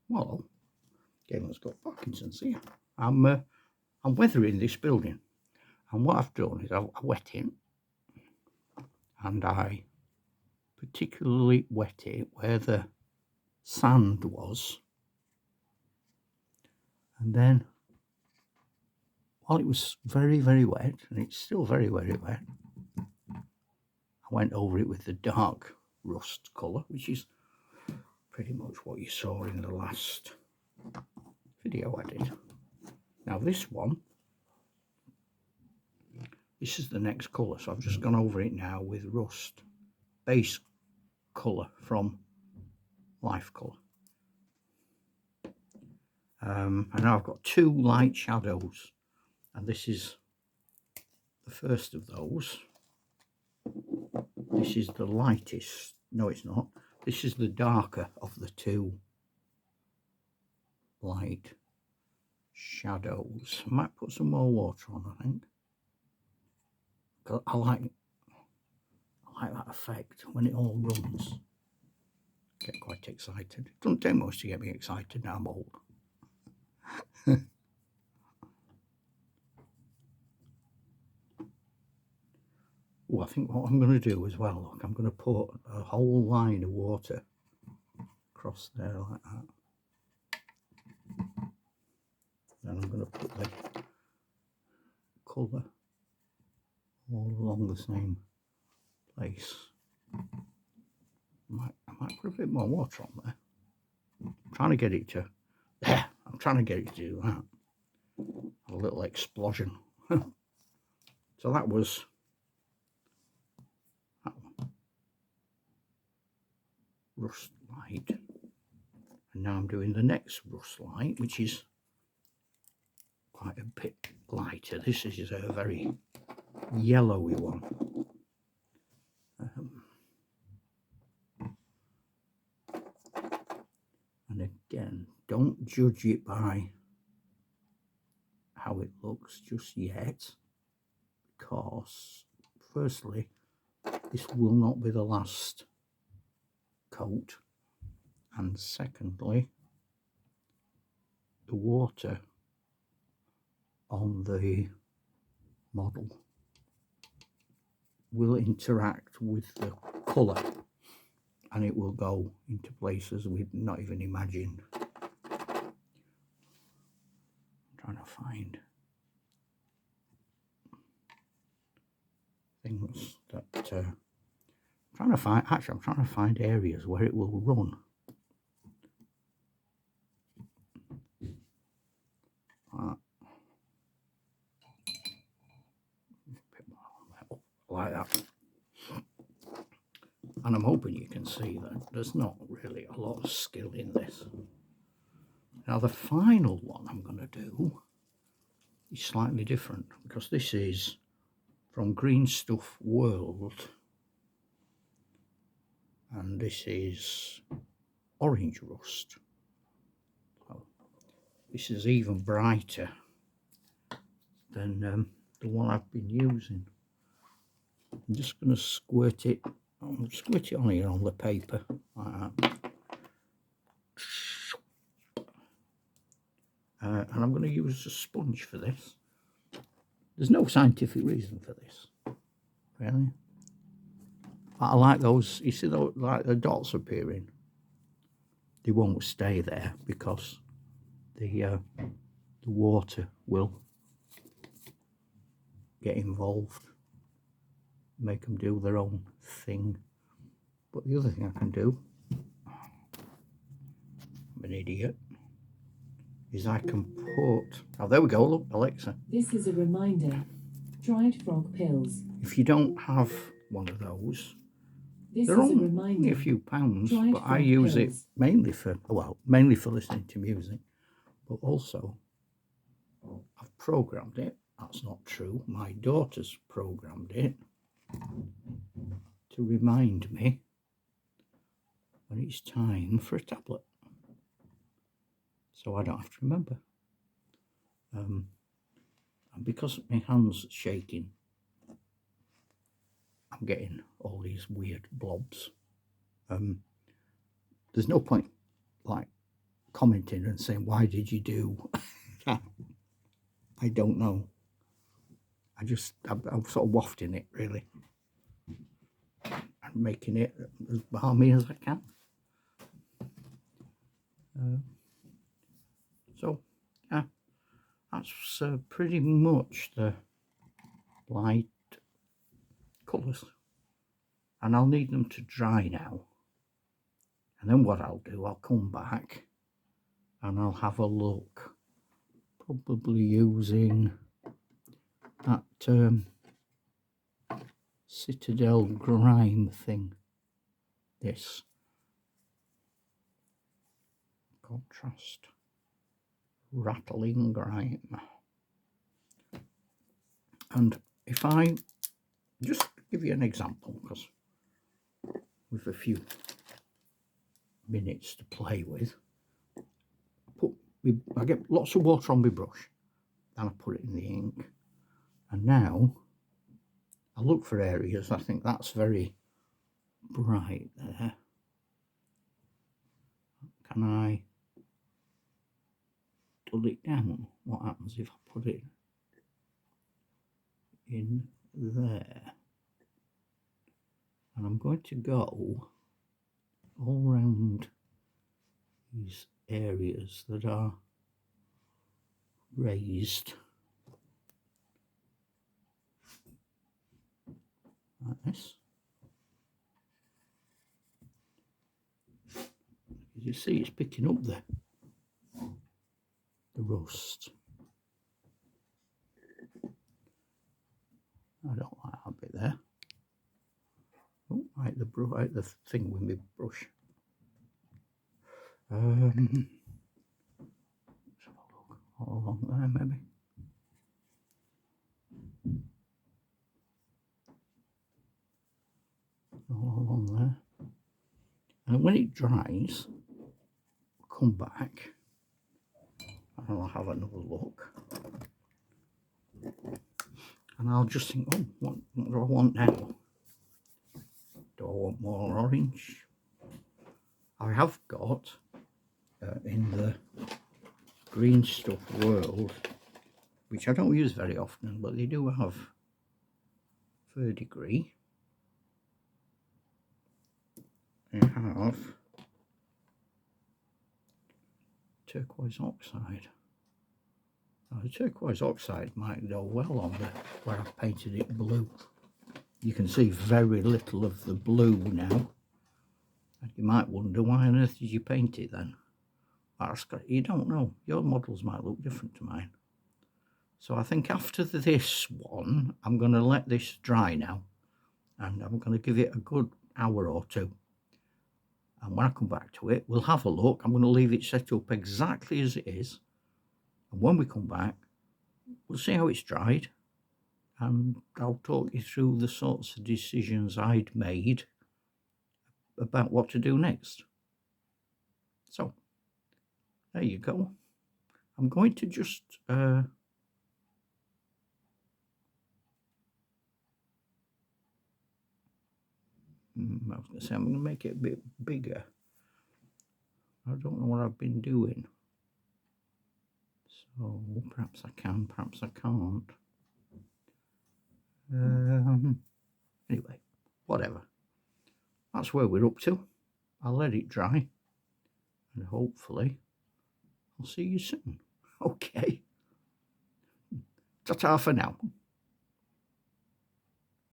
Well, Galen's got Parkinson's here. I'm weathering this building, and what I've done is I wet it, and I particularly wet it where the sand was, and then while it was very, very wet, and it's still very, very wet, I went over it with the dark rust colour, which is pretty much what you saw in the last video I did. Now this one, this is the next colour, so I've just gone over it now with rust base colour from Life Colour. And now I've got two light shadows, and this is the first of those. This is the lightest, no it's not, this is the darker of the two light shadows. I might put some more water on, I think. I like that effect when it all runs. Get quite excited. It doesn't take much to get me excited now I'm old. Oh, I think what I'm going to do as well, look, I'm going to put a whole line of water across there like that. Then I'm going to put the colour all along the same place. I might put a bit more water on there. I'm trying to get it to there. I'm trying to get it to do that. A little explosion. So that was that one. Rust light. And now I'm doing the next rust light, which is quite a bit lighter. This is a very yellowy one. And again, don't judge it by how it looks just yet, because firstly, this will not be the last coat, and secondly, the water on the model will interact with the colour, and it will go into places we've not even imagined. I'm trying to find things that I'm trying to find areas where it will run. Like that. And I'm hoping you can see that there's not really a lot of skill in this. Now the final one I'm going to do is slightly different, because this is from Green Stuff World, and this is orange rust. So this is even brighter than the one I've been using. I'm just going to squirt it. I'll squirt it on here on the paper like that. And I'm going to use a sponge for this. There's no scientific reason for this, really. I like those, you see those, like the dots appearing. They won't stay there because the water will get involved, make them do their own thing. But the other thing I can do, I'm an idiot, is I can put, oh there we go, look, Alexa. This is a reminder, dried frog pills. If you don't have one of those, This they're is a only reminder, a few pounds, dried but I frog use it pills. mainly for, well, mainly for listening to music, but also I've programmed it. That's not true. My daughter's programmed it to remind me when it's time for a tablet, so I don't have to remember. And because my hand's shaking, I'm getting all these weird blobs. There's no point like commenting and saying, why did you do that? I don't know. I'm sort of wafting it, really, and making it as balmy as I can. So, yeah, that's pretty much the light colours. And I'll need them to dry now. And then what I'll do, I'll come back and I'll have a look, probably using that Citadel grime thing. This contrast rattling grime. And if I just give you an example, because with a few minutes to play with, I get lots of water on my brush, and I put it in the ink, and now I look for areas I think that's very bright there. Can I dull it down? What happens if I put it in there? And I'm going to go all round these areas that are raised like this. As you see, it's picking up the rust. I don't like that bit there. Oh, right the thing with my brush. Let's have a look all along there, maybe. All along there. And when it dries, I'll come back and I'll have another look. And I'll just think, oh, what do I want now? Do I want more orange? I have got, in the green stuff world, which I don't use very often, but they do have third degree. They have turquoise oxide. Now, the turquoise oxide might go well on where I've painted it blue. You can see very little of the blue now. And you might wonder, why on earth did you paint it then? You don't know. Your models might look different to mine. So I think after this one, I'm going to let this dry now. And I'm going to give it a good hour or two. And when I come back to it, we'll have a look. I'm going to leave it set up exactly as it is. And when we come back, we'll see how it's dried. And I'll talk you through the sorts of decisions I'd made about what to do next. So, there you go. I'm going to just I was going to say I'm going to make it a bit bigger. I don't know what I've been doing. So perhaps I can, perhaps I can't. Anyway, whatever. That's where we're up to. I'll let it dry. And hopefully I'll see you soon. Okay. Ta-ta for now.